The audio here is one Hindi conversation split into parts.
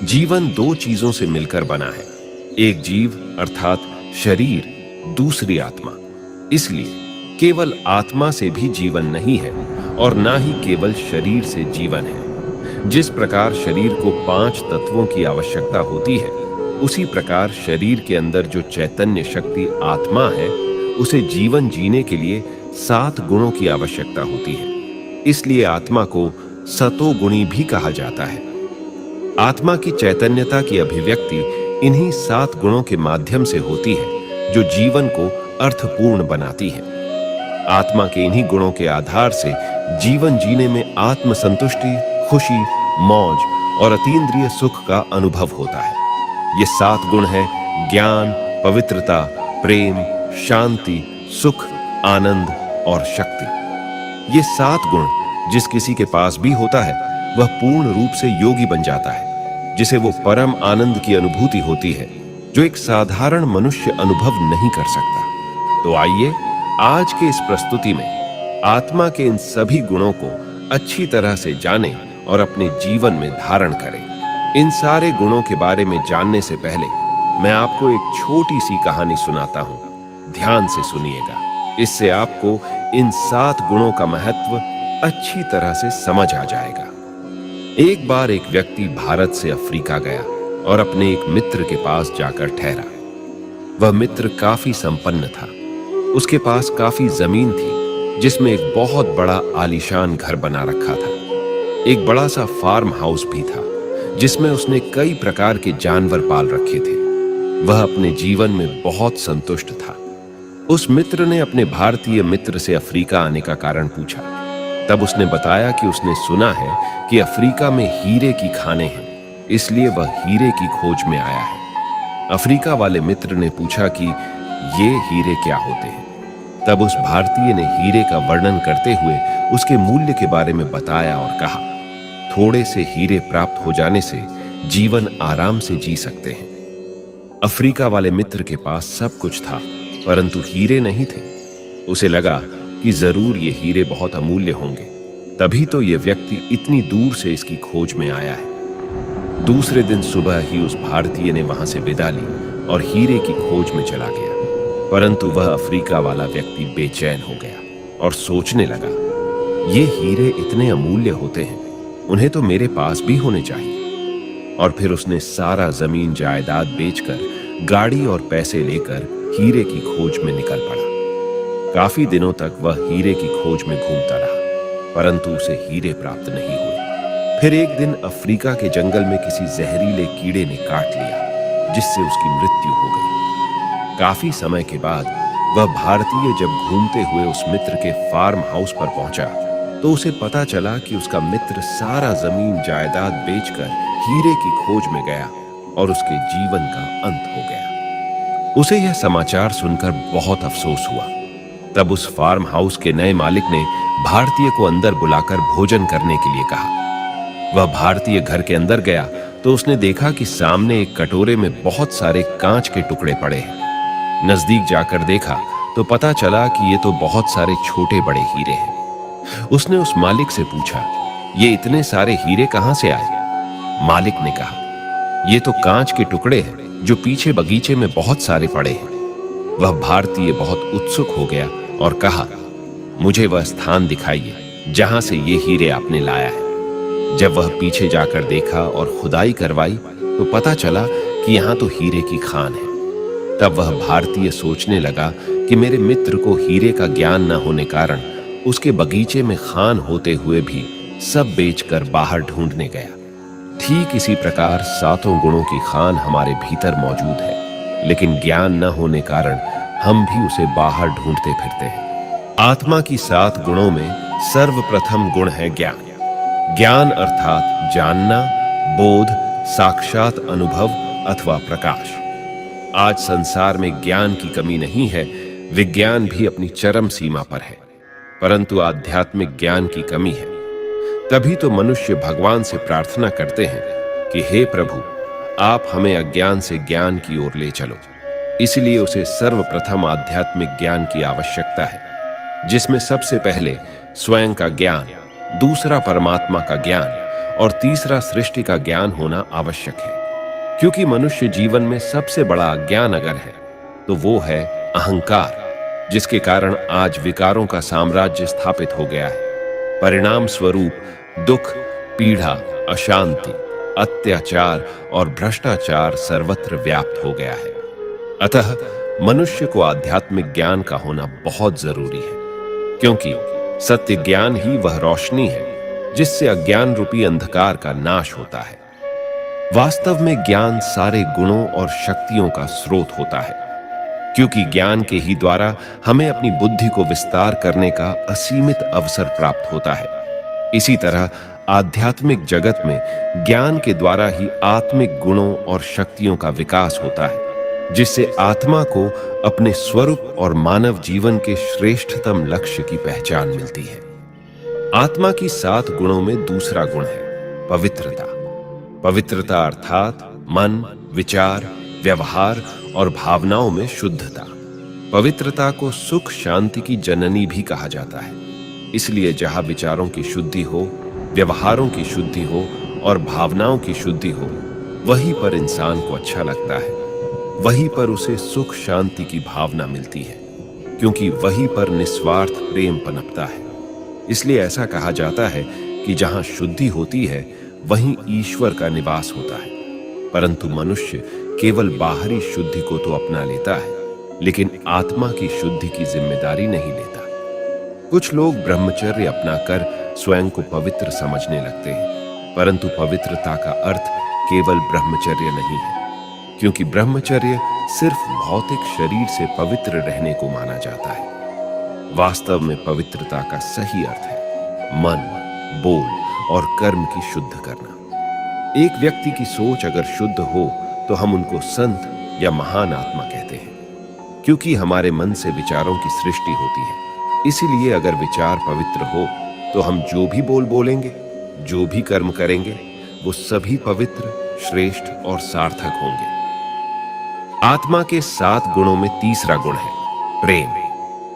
जीवन दो चीजों से मिलकर बना है, एक जीव अर्थात शरीर, दूसरी आत्मा। इसलिए केवल आत्मा से भी जीवन नहीं है और ना ही केवल शरीर से जीवन है। जिस प्रकार शरीर को 5 तत्वों की आवश्यकता होती है, उसी प्रकार शरीर के अंदर जो चैतन्य शक्ति आत्मा है, उसे जीवन जीने के लिए 7 गुणों की आवश्यकता होती है। इसलिए आत्मा को सतोगुणी भी कहा जाता है। आत्मा की चैतन्यता की अभिव्यक्ति इन्हीं 7 गुणों के माध्यम से होती है, जो जीवन को अर्थपूर्ण बनाती है। आत्मा के इन्हीं गुणों के आधार से जीवन जीने में आत्मसंतुष्टि, खुशी, मौज और अतीन्द्रिय सुख का अनुभव होता है। ये 7 गुण हैं ज्ञान, पवित्रता, प्रेम, शांति, सुख, आनंद और शक्ति। ये 7 गुण जिस किसी के पास भी होता है, वह पूर्ण रूप से योगी बन जाता है, जिसे वो परम आनंद की अनुभूति होती है, जो एक साधारण मनुष्य अनुभव नहीं कर सकता। तो आइए आज के इस प्रस्तुति में आत्मा के इन सभी गुणों को अच्छी तरह से जानें और अपने जीवन में धारण करें। इन सारे गुणों के बारे में जानने से पहले मैं आपको एक छोटी सी कहानी सुनाता हूं। ध्यान से सुनिएगा, इससे आपको इन 7 गुणों का महत्व अच्छी तरह से समझ आ जाएगा। एक बार एक व्यक्ति भारत से अफ्रीका गया और अपने एक मित्र के पास जाकर ठहरा। वह मित्र काफी संपन्न था। उसके पास काफी जमीन थी, जिसमें एक बहुत बड़ा आलीशान घर बना रखा था। एक बड़ा सा फार्म हाउस भी था, जिसमें उसने कई प्रकार के जानवर पाल रखे थे। वह अपने जीवन में बहुत संतुष्ट था। उस मित्र ने अपने भारतीय मित्र से अफ्रीका आने का कारण पूछा। तब उसने बताया कि उसने सुना है कि अफ्रीका में हीरे की खानें हैं, इसलिए वह हीरे की खोज में आया है। अफ्रीका वाले मित्र ने पूछा कि ये हीरे क्या होते हैं। तब उस भारतीय ने हीरे का वर्णन करते हुए उसके मूल्य के बारे में बताया और कहा, थोड़े से हीरे प्राप्त हो जाने से जीवन आराम से जी सकते हैं। अफ्रीका वाले मित्र के पास सब कुछ था, परंतु हीरे नहीं थे। उसे लगा कि जरूर ये हीरे बहुत अमूल्य होंगे, तभी तो ये व्यक्ति इतनी दूर से इसकी खोज में आया है। दूसरे दिन सुबह ही उस भारतीय ने वहां से विदा ली और हीरे की खोज में चला गया। परंतु वह अफ्रीका वाला व्यक्ति बेचैन हो गया और सोचने लगा, ये हीरे इतने अमूल्य होते हैं, उन्हें तो मेरे पास भी होने चाहिए। और फिर उसने सारा जमीन जायदाद बेचकर गाड़ी और पैसे लेकर हीरे की खोज में निकल पड़ा। काफी दिनों तक वह हीरे की खोज में घूमता रहा, परंतु उसे हीरे प्राप्त नहीं हुए। फिर एक दिन अफ्रीका के जंगल में किसी जहरीले कीड़े ने काट लिया, जिससे उसकी मृत्यु हो गई। काफी समय के बाद वह भारतीय जब घूमते हुए उस मित्र के फार्म हाउस पर पहुंचा, तो उसे पता चला कि उसका मित्र सारा जमीन जायदाद बेचकर हीरे की खोज में गया और उसके जीवन का अंत हो गया। उसे यह समाचार सुनकर बहुत अफसोस हुआ। तब उस फार्म हाउस के नए मालिक ने भारतीय को अंदर बुलाकर भोजन करने के लिए कहा। वह भारतीय घर के अंदर गया तो उसने देखा कि सामने एक कटोरे में बहुत सारे कांच के टुकड़े पड़े हैं। नजदीक जाकर देखा तो पता चला कि ये तो बहुत सारे छोटे बड़े हीरे हैं। उसने उस मालिक से पूछा, ये इतने सारे हीरे कहां से आए? मालिक ने कहा, ये तो कांच के टुकड़े हैं जो पीछे बगीचे में बहुत सारे पड़े हैं। वह भारतीय बहुत उत्सुक हो गया और कहा, मुझे वह स्थान दिखाइए जहां से ये हीरे आपने लाया है। जब वह पीछे जाकर देखा और खुदाई करवाई तो पता चला कि यहाँ तो हीरे की खान है। तब वह भारतीय सोचने लगा कि मेरे मित्र को हीरे का ज्ञान न होने कारण उसके बगीचे में खान होते हुए भी सब बेचकर बाहर ढूंढने गया। ठीक इसी प्रकार 7 गुणों की खान हमारे भीतर मौजूद है, लेकिन ज्ञान न होने कारण हम भी उसे बाहर ढूंढते फिरते हैं। आत्मा की 7 गुणों में सर्वप्रथम गुण है ज्ञान। ज्ञान अर्थात जानना, बोध, साक्षात अनुभव अथवा प्रकाश। आज संसार में ज्ञान की कमी नहीं है, विज्ञान भी अपनी चरम सीमा पर है, परंतु आध्यात्मिक ज्ञान की कमी है। तभी तो मनुष्य भगवान से प्रार्थना करते हैं कि हे प्रभु, आप हमें अज्ञान से ज्ञान की ओर ले चलो। इसलिए उसे सर्वप्रथम आध्यात्मिक ज्ञान की आवश्यकता है, जिसमें सबसे पहले स्वयं का ज्ञान, दूसरा परमात्मा का ज्ञान और तीसरा सृष्टि का ज्ञान होना आवश्यक है, क्योंकि मनुष्य जीवन में सबसे बड़ा अज्ञान अगर है तो वो है अहंकार, जिसके कारण आज विकारों का साम्राज्य स्थापित हो गया है। परिणाम स्वरूप दुख, पीड़ा, अशांति, अत्याचार और भ्रष्टाचार सर्वत्र व्याप्त हो गया है। अतः मनुष्य को आध्यात्मिक ज्ञान का होना बहुत जरूरी है, क्योंकि सत्य ज्ञान ही वह रोशनी है जिससे अज्ञान रूपी अंधकार का नाश होता है। वास्तव में ज्ञान सारे गुणों और शक्तियों का स्रोत होता है, क्योंकि ज्ञान के ही द्वारा हमें अपनी बुद्धि को विस्तार करने का असीमित अवसर प्राप्त होता है। इसी तरह आध्यात्मिक जगत में ज्ञान के द्वारा ही आत्मिक गुणों और शक्तियों का विकास होता है, जिससे आत्मा को अपने स्वरूप और मानव जीवन के श्रेष्ठतम लक्ष्य की पहचान मिलती है। आत्मा की 7 गुणों में दूसरा गुण है पवित्रता। पवित्रता अर्थात मन, विचार, व्यवहार और भावनाओं में शुद्धता। पवित्रता को सुख शांति की जननी भी कहा जाता है। इसलिए जहां विचारों की शुद्धि हो, व्यवहारों की शुद्धि हो और भावनाओं की शुद्धि हो, वहीं पर इंसान को अच्छा लगता है, वहीं पर उसे सुख शांति की भावना मिलती है, क्योंकि वहीं पर निस्वार्थ प्रेम पनपता है। इसलिए ऐसा कहा जाता है कि जहां शुद्धि होती है वहीं ईश्वर का निवास होता है। परंतु मनुष्य केवल बाहरी शुद्धि को तो अपना लेता है, लेकिन आत्मा की शुद्धि की जिम्मेदारी नहीं लेता। कुछ लोग ब्रह्मचर्य अपनाकर स्वयं को पवित्र समझने लगते हैं, परंतु पवित्रता का अर्थ केवल ब्रह्मचर्य नहीं है, क्योंकि ब्रह्मचर्य सिर्फ भौतिक शरीर से पवित्र रहने को माना जाता है। वास्तव में पवित्रता का सही अर्थ है मन, बोल और कर्म की शुद्ध करना। एक व्यक्ति की सोच अगर शुद्ध हो तो हम उनको संत या महान आत्मा कहते हैं, क्योंकि हमारे मन से विचारों की सृष्टि होती है। इसीलिए अगर विचार पवित्र हो तो हम जो भी बोल बोलेंगे, जो भी कर्म करेंगे, वो सभी पवित्र, श्रेष्ठ और सार्थक होंगे। आत्मा के 7 गुणों में तीसरा गुण है प्रेम।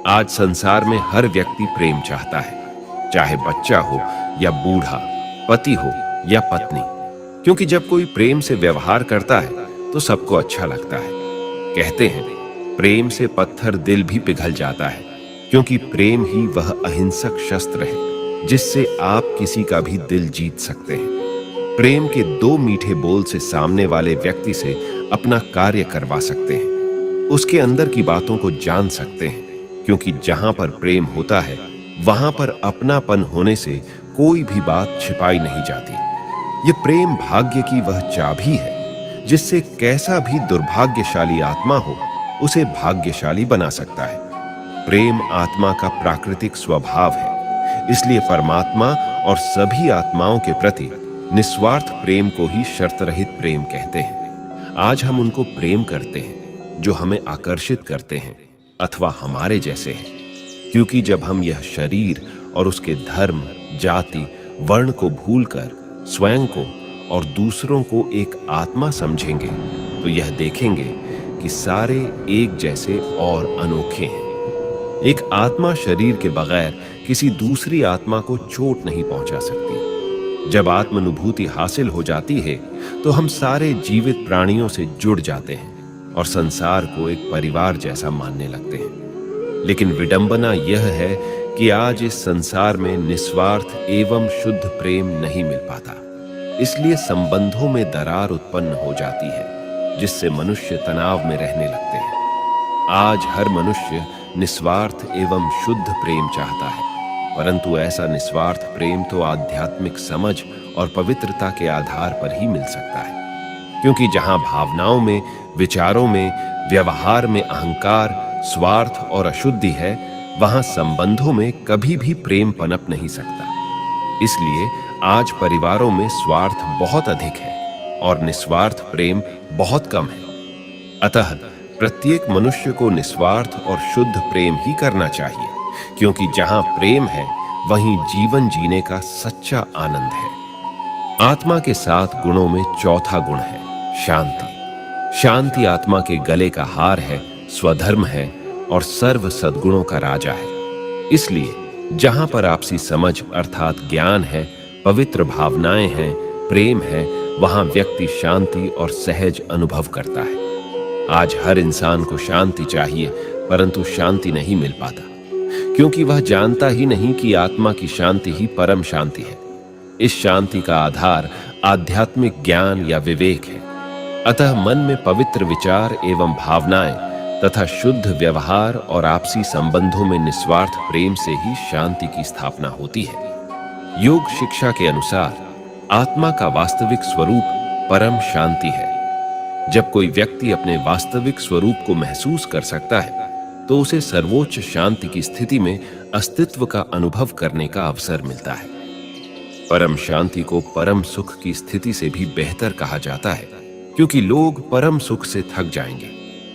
आज संसार में हर व्यक्ति प्रेम चाहता है, चाहे बच्चा हो या बूढ़ा, पति हो या पत्नी, क्योंकि जब कोई प्रेम से व्यवहार करता है तो सबको अच्छा लगता है। कहते हैं प्रेम से पत्थर दिल भी पिघल जाता है, क्योंकि प्रेम ही वह अहिंसक शस्त्र है जिससे आप किसी का भी दिल जीत सकते हैं। प्रेम के 2 मीठे बोल से सामने वाले व्यक्ति से अपना कार्य करवा सकते हैं, उसके अंदर की बातों को जान सकते हैं, क्योंकि जहां पर प्रेम होता है वहां पर अपनापन होने से कोई भी बात छिपाई नहीं जाती। ये प्रेम भाग्य की वह चाबी है जिससे कैसा भी दुर्भाग्यशाली आत्मा हो उसे भाग्यशाली बना सकता है। प्रेम आत्मा का प्राकृतिक स्वभाव है, इसलिए परमात्मा और सभी आत्माओं के प्रति निस्वार्थ प्रेम को ही शर्त रहित प्रेम कहते हैं। आज हम उनको प्रेम करते हैं जो हमें आकर्षित करते हैं अथवा हमारे जैसे हैं, क्योंकि जब हम यह शरीर और उसके धर्म, जाति, वर्ण को भूलकर स्वयं को और दूसरों को एक आत्मा समझेंगे तो यह देखेंगे कि सारे एक जैसे और अनोखे हैं। एक आत्मा शरीर के बगैर किसी दूसरी आत्मा को चोट नहीं पहुंचा सकती। जब आत्मानुभूति हासिल हो जाती है तो हम सारे जीवित प्राणियों से जुड़ जाते हैं और संसार को एक परिवार जैसा मानने लगते हैं। लेकिन विडंबना यह है कि आज इस संसार में निस्वार्थ एवं शुद्ध प्रेम नहीं मिल पाता। इसलिए संबंधों में दरार उत्पन्न हो जाती है, जिससे मनुष्य तनाव में रहने लगते हैं। आज हर मनुष्य निस्वार्थ एवं शुद्ध प्रेम चाहता है, परंतु ऐसा निस्वार्थ प्रेम तो आध्यात्मिक समझ और पवित्रता के आधार पर ही मिल सकता है, क्योंकि जहां भावनाओं में, विचारों में, व्यवहार में अहंकार, स्वार्थ और अशुद्धि है, वहां संबंधों में कभी भी प्रेम पनप नहीं सकता। इसलिए आज परिवारों में स्वार्थ बहुत अधिक है और निस्वार्थ प्रेम बहुत कम है। अतः प्रत्येक मनुष्य को निस्वार्थ और शुद्ध प्रेम ही करना चाहिए, क्योंकि जहां प्रेम है वहीं जीवन जीने का सच्चा आनंद है। आत्मा के 7 गुणों में चौथा गुण है शांति। शांति आत्मा के गले का हार है, स्वधर्म है और सर्व सद्गुणों का राजा है। इसलिए जहां पर आपसी समझ अर्थात ज्ञान है पवित्र भावनाएं हैं, प्रेम है, वहां व्यक्ति शांति और सहज अनुभव करता है। आज हर इंसान को शांति चाहिए, परंतु शांति नहीं मिल पाता, क्योंकि वह जानता ही नहीं कि आत्मा की शांति ही परम शांति है। इस शांति का आधार आध्यात्मिक ज्ञान या विवेक है। अतः मन में पवित्र विचार एवं भावनाएं तथा शुद्ध व्यवहार और आपसी संबंधों में निस्वार्थ प्रेम से ही शांति की स्थापना होती है। योग शिक्षा के अनुसार आत्मा का वास्तविक स्वरूप परम शांति है। जब कोई व्यक्ति अपने वास्तविक स्वरूप को महसूस कर सकता है, तो उसे सर्वोच्च शांति की स्थिति में अस्तित्व का अनुभव करने का अवसर मिलता है। परम शांति को परम सुख की स्थिति से भी बेहतर कहा जाता है, क्योंकि लोग परम सुख से थक जाएंगे,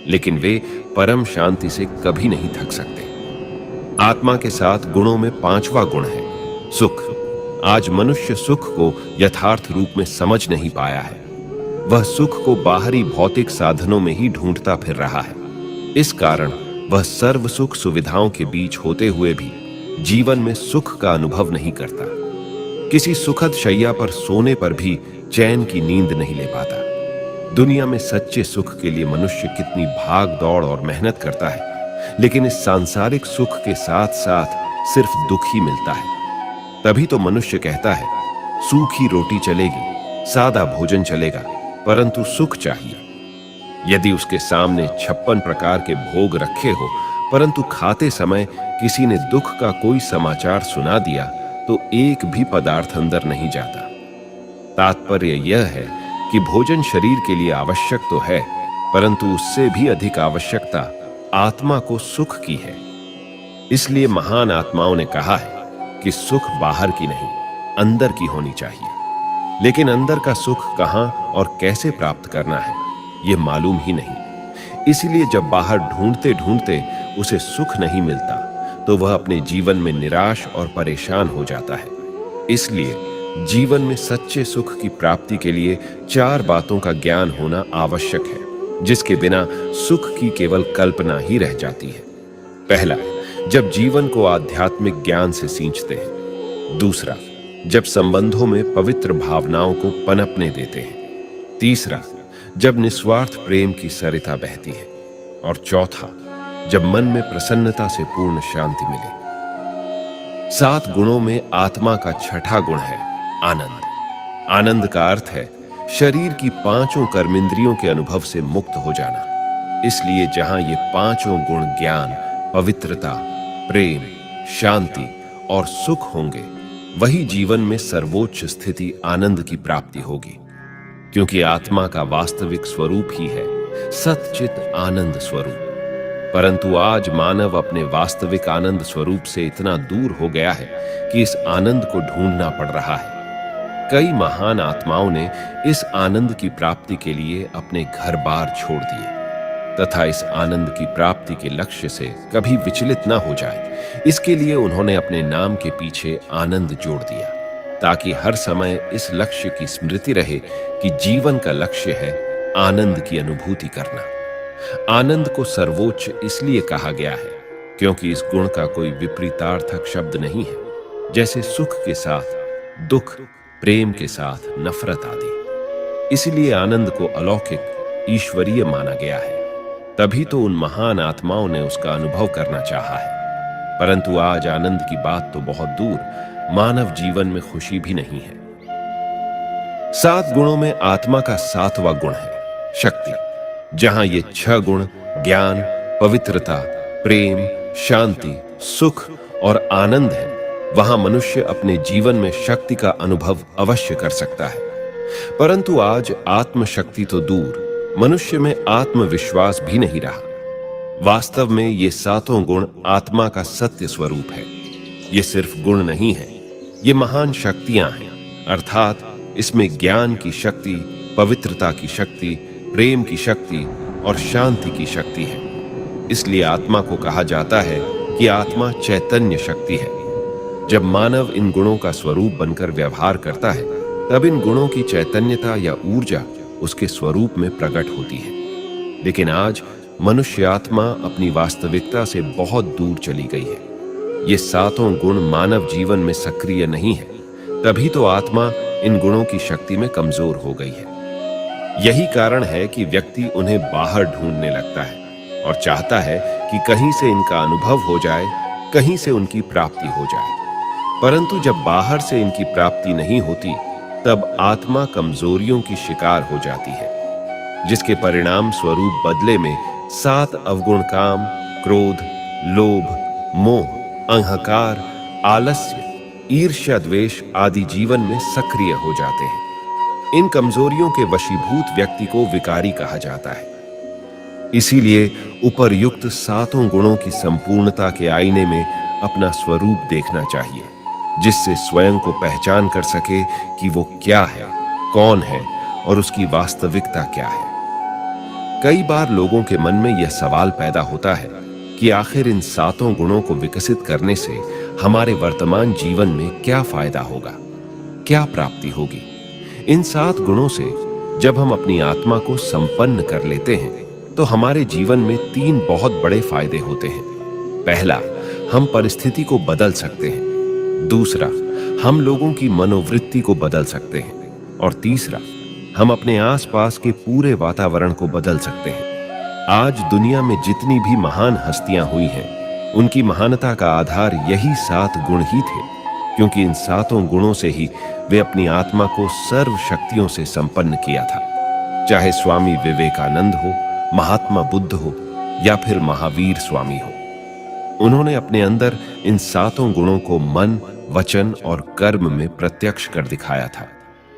लेकिन वे परम शांति से कभी नहीं थक सकते। आत्मा के साथ गुणों में पांचवा गुण है सुख। आज मनुष्य सुख को यथार्थ रूप में समझ नहीं पाया है। वह सुख को बाहरी भौतिक साधनों में ही ढूंढता फिर रहा है। इस कारण वह सर्व सुख सुविधाओं के बीच होते हुए भी जीवन में सुख का अनुभव नहीं करता। किसी सुखद शैया पर सोने पर भी चैन की नींद नहीं ले पाता। दुनिया में सच्चे सुख के लिए मनुष्य कितनी भाग दौड़ और मेहनत करता है, लेकिन इस सांसारिक सुख के साथ साथ सिर्फ दुख ही मिलता है। तभी तो मनुष्य कहता है, सूखी रोटी चलेगी, सादा भोजन चलेगा, परंतु सुख चाहिए। यदि उसके सामने 56 प्रकार के भोग रखे हो, परंतु खाते समय किसी ने दुख का कोई समाचार सुना दिया, तो एक भी पदार्थ अंदर नहीं जाता। तात्पर्य यह है कि भोजन शरीर के लिए आवश्यक तो है, परंतु उससे भी अधिक आवश्यकता आत्मा को सुख की है। इसलिए महान आत्माओं ने कहा है कि सुख बाहर की नहीं, अंदर की होनी चाहिए। लेकिन अंदर का सुख कहां और कैसे प्राप्त करना है, ये मालूम ही नहीं। इसलिए जब बाहर ढूंढते ढूंढते उसे सुख नहीं मिलता, तो वह अपने जीवन में निराश और परेशान हो जाता है। इसलिए जीवन में सच्चे सुख की प्राप्ति के लिए 4 बातों का ज्ञान होना आवश्यक है, जिसके बिना सुख की केवल कल्पना ही रह जाती है। पहला, जब जीवन को आध्यात्मिक ज्ञान से सींचते हैं। दूसरा, जब संबंधों में पवित्र भावनाओं को पनपने देते हैं। तीसरा, जब निस्वार्थ प्रेम की सरिता बहती है। और चौथा, जब मन में प्रसन्नता से पूर्ण शांति मिले। 7 गुणों में आत्मा का छठा गुण है आनंद। आनंद का अर्थ है शरीर की 5 कर्मेंद्रियों के अनुभव से मुक्त हो जाना। इसलिए जहां ये 5 गुण ज्ञान, पवित्रता, प्रेम, शांति और सुख होंगे, वही जीवन में सर्वोच्च स्थिति आनंद की प्राप्ति होगी। क्योंकि आत्मा का वास्तविक स्वरूप ही है सच्चित आनंद स्वरूप। परंतु आज मानव अपने वास्तविक आनंद स्वरूप से इतना दूर हो गया है कि इस आनंद को ढूंढना पड़ रहा है। कई महान आत्माओं ने इस आनंद की प्राप्ति के लिए अपने घर बार छोड़ दिए, तथा इस आनंद की प्राप्ति के लक्ष्य से कभी विचलित न हो जाए, इसके लिए उन्होंने अपने नाम के पीछे आनंद जोड़ दिया, ताकि हर समय इस लक्ष्य की स्मृति रहे कि जीवन का लक्ष्य है आनंद की अनुभूति करना। आनंद को सर्वोच्च इसलिए कहा गया है क्योंकि इस गुण का कोई विपरीतार्थक शब्द नहीं है, जैसे सुख के साथ दुख, प्रेम के साथ नफरत आदि। इसलिए आनंद को अलौकिक, ईश्वरीय माना गया है। तभी तो उन महान आत्माओं ने उसका अनुभव करना चाहा है। परंतु आज आनंद की बात तो बहुत दूर, मानव जीवन में खुशी भी नहीं है। 7 गुणों में आत्मा का 7वां गुण है शक्ति। जहां ये 6 गुण ज्ञान, पवित्रता, प्रेम, शांति, सुख और आनंद है, वहां मनुष्य अपने जीवन में शक्ति का अनुभव अवश्य कर सकता है। परंतु आज आत्मशक्ति तो दूर, मनुष्य में आत्मविश्वास भी नहीं रहा। वास्तव में ये 7 गुण आत्मा का सत्य स्वरूप है। ये सिर्फ गुण नहीं है, ये महान शक्तियां हैं। अर्थात इसमें ज्ञान की शक्ति, पवित्रता की शक्ति, प्रेम की शक्ति और शांति की शक्ति है। इसलिए आत्मा को कहा जाता है कि आत्मा चैतन्य शक्ति है। जब मानव इन गुणों का स्वरूप बनकर व्यवहार करता है, तब इन गुणों की चैतन्यता या ऊर्जा उसके स्वरूप में प्रकट होती है। लेकिन आज मनुष्य आत्मा अपनी वास्तविकता से बहुत दूर चली गई है। ये 7 गुण मानव जीवन में सक्रिय नहीं है, तभी तो आत्मा इन गुणों की शक्ति में कमजोर हो गई है। यही कारण है कि व्यक्ति उन्हें बाहर ढूंढने लगता है और चाहता है कि कहीं से इनका अनुभव हो जाए, कहीं से उनकी प्राप्ति हो जाए। परंतु जब बाहर से इनकी प्राप्ति नहीं होती, तब आत्मा कमजोरियों की शिकार हो जाती है, जिसके परिणाम स्वरूप बदले में 7 अवगुण काम, क्रोध, लोभ, मोह, अहंकार, आलस्य, ईर्ष्या, द्वेष आदि जीवन में सक्रिय हो जाते हैं। इन कमजोरियों के वशीभूत व्यक्ति को विकारी कहा जाता है। इसीलिए उपर्युक्त 7 गुणों की संपूर्णता के आईने में अपना स्वरूप देखना चाहिए, जिससे स्वयं को पहचान कर सके कि वो क्या है, कौन है और उसकी वास्तविकता क्या है। कई बार लोगों के मन में यह सवाल पैदा होता है कि आखिर इन 7 गुणों को विकसित करने से हमारे वर्तमान जीवन में क्या फायदा होगा, क्या प्राप्ति होगी। इन 7 गुणों से जब हम अपनी आत्मा को संपन्न कर लेते हैं, तो हमारे जीवन में 3 बहुत बड़े फायदे होते हैं। पहला, हम परिस्थिति को बदल सकते हैं। दूसरा, हम लोगों की मनोवृत्ति को बदल सकते हैं। और तीसरा, हम अपने आसपास के पूरे वातावरण को बदल सकते हैं। आज दुनिया में जितनी भी महान हस्तियां हुई हैं, उनकी महानता का आधार यही 7 गुण ही थे, क्योंकि इन 7 गुणों से ही वे अपनी आत्मा को सर्व शक्तियों से संपन्न किया था। चाहे स्वामी विवेकानंद हो, महात्मा बुद्ध हो या फिर महावीर स्वामी हो, उन्होंने अपने अंदर इन 7 गुणों को मन, वचन और कर्म में प्रत्यक्ष कर दिखाया था,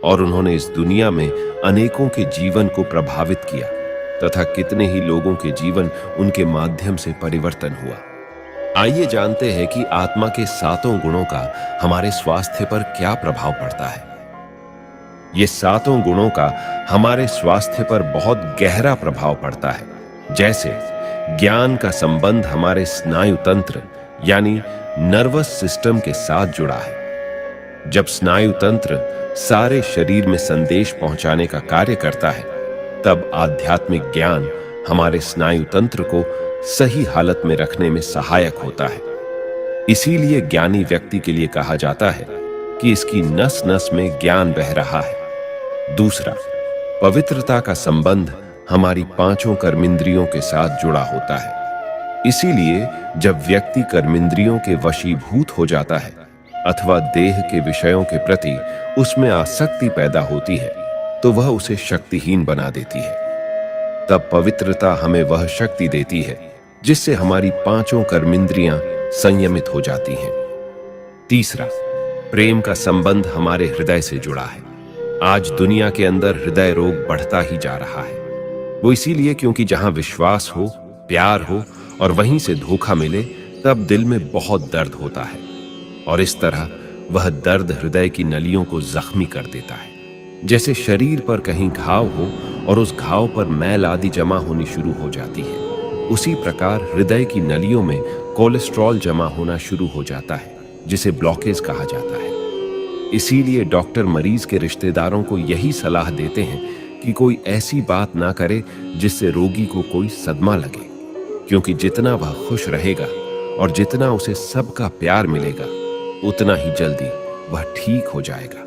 और उन्होंने इस दुनिया में अनेकों के जीवन को प्रभावित किया तथा कितने ही लोगों के जीवन उनके माध्यम से परिवर्तन हुआ। आइए जानते हैं कि आत्मा के 7 गुणों का हमारे स्वास्थ्य पर क्या प्रभाव पड़ता है। ये 7 गुणों का हमारे स्वास्थ्य पर बहुत गहरा प्रभाव पड़ता है। जैसे ज्ञान का संबंध हमारे स्नायु तंत्र यानी नर्वस सिस्टम के साथ जुड़ा है। जब स्नायु तंत्र सारे शरीर में संदेश पहुंचाने का कार्य करता है, तब आध्यात्मिक ज्ञान हमारे स्नायु तंत्र को सही हालत में रखने में सहायक होता है। इसीलिए ज्ञानी व्यक्ति के लिए कहा जाता है कि इसकी नस नस में ज्ञान बह रहा है। दूसरा, पवित्रता का संबंध हमारी 5 कर्मेंद्रियों के साथ जुड़ा होता है। इसीलिए जब व्यक्ति कर्मेंद्रियों के वशीभूत हो जाता है अथवा देह के विषयों के प्रति उसमें आसक्ति पैदा होती है, तो वह उसे शक्तिहीन बना देती है। तब पवित्रता हमें वह शक्ति देती है जिससे हमारी 5 कर्मेंद्रियां संयमित हो जाती हैं। तीसरा, प्रेम का संबंध हमारे हृदय से जुड़ा है। आज दुनिया के अंदर हृदय रोग बढ़ता ही जा रहा है। वो इसीलिए क्योंकि जहां विश्वास हो, प्यार हो और वहीं से धोखा मिले, तब दिल में बहुत दर्द होता है, और इस तरह वह दर्द हृदय की नलियों को जख्मी कर देता है। जैसे शरीर पर कहीं घाव हो और उस घाव पर मैल आदि जमा होनी शुरू हो जाती है, उसी प्रकार हृदय की नलियों में कोलेस्ट्रॉल जमा होना शुरू हो जाता है, जिसे ब्लॉकेज कहा जाता है। इसीलिए डॉक्टर मरीज के रिश्तेदारों को यही सलाह देते हैं कि कोई ऐसी बात ना करे जिससे रोगी को कोई सदमा लगे, क्योंकि जितना वह खुश रहेगा और जितना उसे सबका प्यार मिलेगा, उतना ही जल्दी वह ठीक हो जाएगा।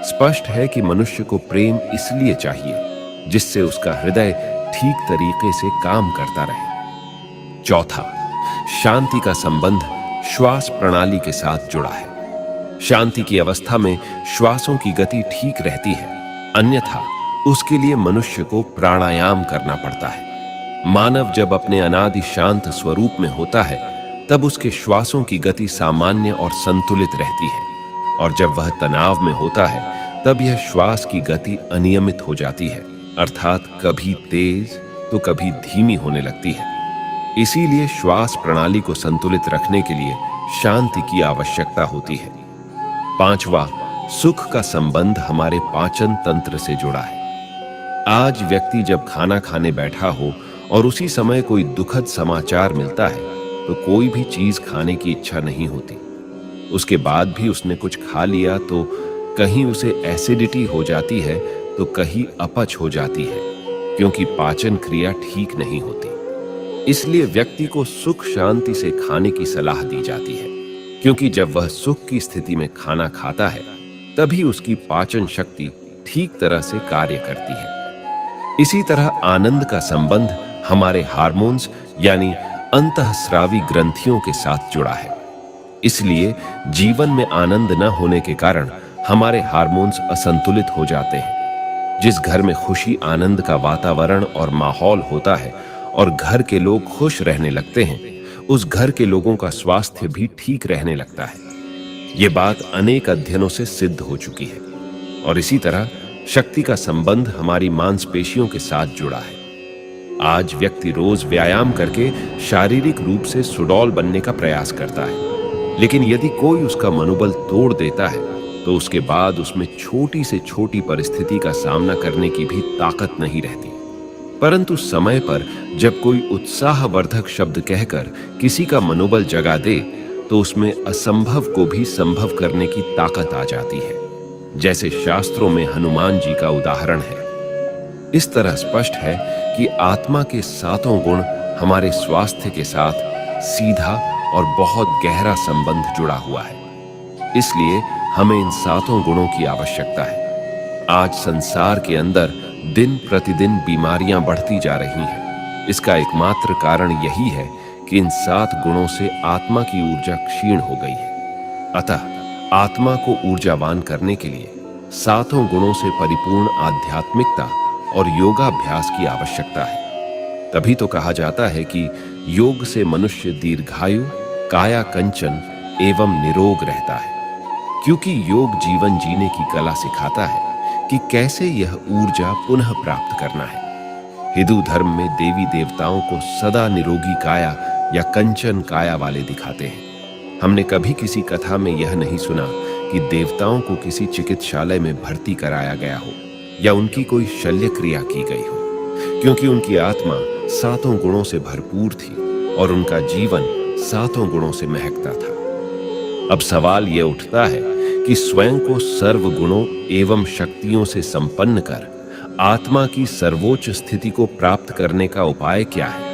स्पष्ट है कि मनुष्य को प्रेम इसलिए चाहिए जिससे उसका हृदय ठीक तरीके से काम करता रहे। चौथा, शांति का संबंध श्वास प्रणाली के साथ जुड़ा है। शांति की अवस्था में श्वासों की गति ठीक रहती है, अन्यथा उसके लिए मनुष्य को प्राणायाम करना पड़ता है। मानव जब अपने अनादि शांत स्वरूप में होता है, तब उसके श्वासों की गति सामान्य और संतुलित रहती है, और जब वह तनाव में होता है, तब यह श्वास की गति अनियमित हो जाती है, अर्थात कभी तेज तो कभी धीमी होने लगती है। इसीलिए श्वास प्रणाली को संतुलित रखने के लिए शांति की आवश्यकता होती है। पांचवा, सुख का संबंध हमारे पाचन तंत्र से जुड़ा है। आज व्यक्ति जब खाना खाने बैठा हो और उसी समय कोई दुखद समाचार मिलता है, तो कोई भी चीज खाने की इच्छा नहीं होती। उसके बाद भी उसने कुछ खा लिया तो कहीं उसे एसिडिटी हो जाती है तो कहीं अपच हो जाती है, क्योंकि पाचन क्रिया ठीक नहीं होती। इसलिए व्यक्ति को सुख शांति से खाने की सलाह दी जाती है, क्योंकि जब वह सुख की स्थिति में खाना खाता है तभी उसकी पाचन शक्ति ठीक तरह से कार्य करती है। इसी तरह आनंद का संबंध हमारे हार्मोन्स यानी अंतःस्रावी ग्रंथियों के साथ जुड़ा है। इसलिए जीवन में आनंद न होने के कारण हमारे हार्मोन्स असंतुलित हो जाते हैं। जिस घर में खुशी आनंद का वातावरण और माहौल होता है और घर के लोग खुश रहने लगते हैं, उस घर के लोगों का स्वास्थ्य भी ठीक रहने लगता है। ये बात अनेक अध्ययनों से सिद्ध हो चुकी है। और इसी तरह शक्ति का संबंध हमारी मांसपेशियों के साथ जुड़ा है। आज व्यक्ति रोज व्यायाम करके शारीरिक रूप से सुडौल बनने का प्रयास करता है, लेकिन यदि कोई उसका मनोबल तोड़ देता है तो उसके बाद उसमें छोटी से छोटी परिस्थिति का सामना करने की भी ताकत नहीं रहती। परंतु समय पर जब कोई उत्साहवर्धक शब्द कहकर किसी का मनोबल जगा दे तो उसमें असंभव को भी संभव करने की ताकत आ जाती है। जैसे शास्त्रों में हनुमान जी का उदाहरण है। इस तरह स्पष्ट है कि आत्मा के सातों गुण हमारे स्वास्थ्य के साथ सीधा और बहुत गहरा संबंध जुड़ा हुआ है। इसलिए हमें इन सातों गुणों की आवश्यकता है। आज संसार के अंदर दिन प्रतिदिन बीमारियां बढ़ती जा रही हैं। इसका एकमात्र कारण यही है कि इन 7 गुणों से आत्मा की ऊर्जा क्षीण हो गई है। अतः आत्मा को ऊर्जावान करने के लिए सातों गुणों से परिपूर्ण आध्यात्मिकता और योगाभ्यास की आवश्यकता है। तभी तो कहा जाता है कि योग से मनुष्य दीर्घायु, काया कंचन एवं निरोग रहता है। क्योंकि योग जीवन जीने की कला सिखाता है कि कैसे यह ऊर्जा पुनः प्राप्त करना है। हिंदू धर्म में देवी देवताओं को सदा निरोगी काया या कंचन काया वाले दिखाते हैं। हमने कभी किसी कथा में यह नहीं सुना कि देवताओं को किसी चिकित्सालय में भर्ती कराया गया हो या उनकी कोई शल्य क्रिया की गई हो, क्योंकि उनकी आत्मा सातों गुणों से भरपूर थी और उनका जीवन सातों गुणों से महकता था। अब सवाल यह उठता है कि स्वयं को सर्व गुणों एवं शक्तियों से संपन्न कर आत्मा की सर्वोच्च स्थिति को प्राप्त करने का उपाय क्या है?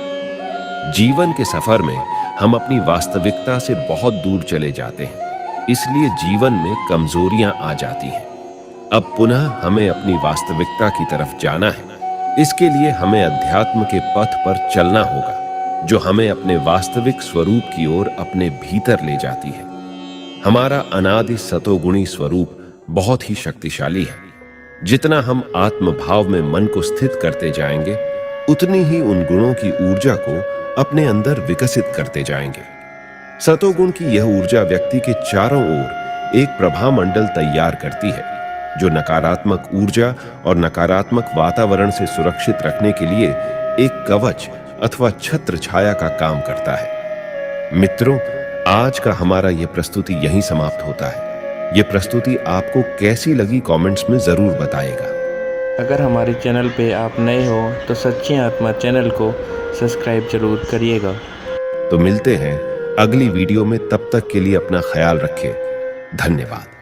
जीवन के सफर में हम अपनी वास्तविकता से बहुत दूर चले जाते हैं, इसलिए जीवन में कमजोरियां आ जाती हैं। अब पुनः हमें अपनी वास्तविकता की तरफ जाना है। इसके लिए हमें अध्यात्म के पथ पर चलना होगा, जो हमें अपने वास्तविक स्वरूप की ओर अपने भीतर ले जाती है। हमारा अनादि सतोगुणी स्वरूप बहुत ही शक्तिशाली है। जितना हम आत्मभाव में मन को स्थित करते जाएंगे, उतनी ही उन गुणों की ऊर्जा को अपने अंदर विकसित करते जाएंगे। सतोगुण की यह ऊर्जा व्यक्ति के चारों ओर एक प्रभा मंडल तैयार करती है, जो नकारात्मक ऊर्जा और नकारात्मक वातावरण से सुरक्षित रखने के लिए एक कवच अथवा छत्र छाया का काम करता है। मित्रों, आज का हमारा यह प्रस्तुति यहीं समाप्त होता है। यह प्रस्तुति आपको कैसी लगी कमेंट्स में जरूर बताइएगा। अगर हमारे चैनल पे आप नए हो तो सच्ची आत्मा चैनल को सब्सक्राइब जरूर करिएगा। तो मिलते हैं अगली वीडियो में, तब तक के लिए अपना ख्याल रखें। धन्यवाद।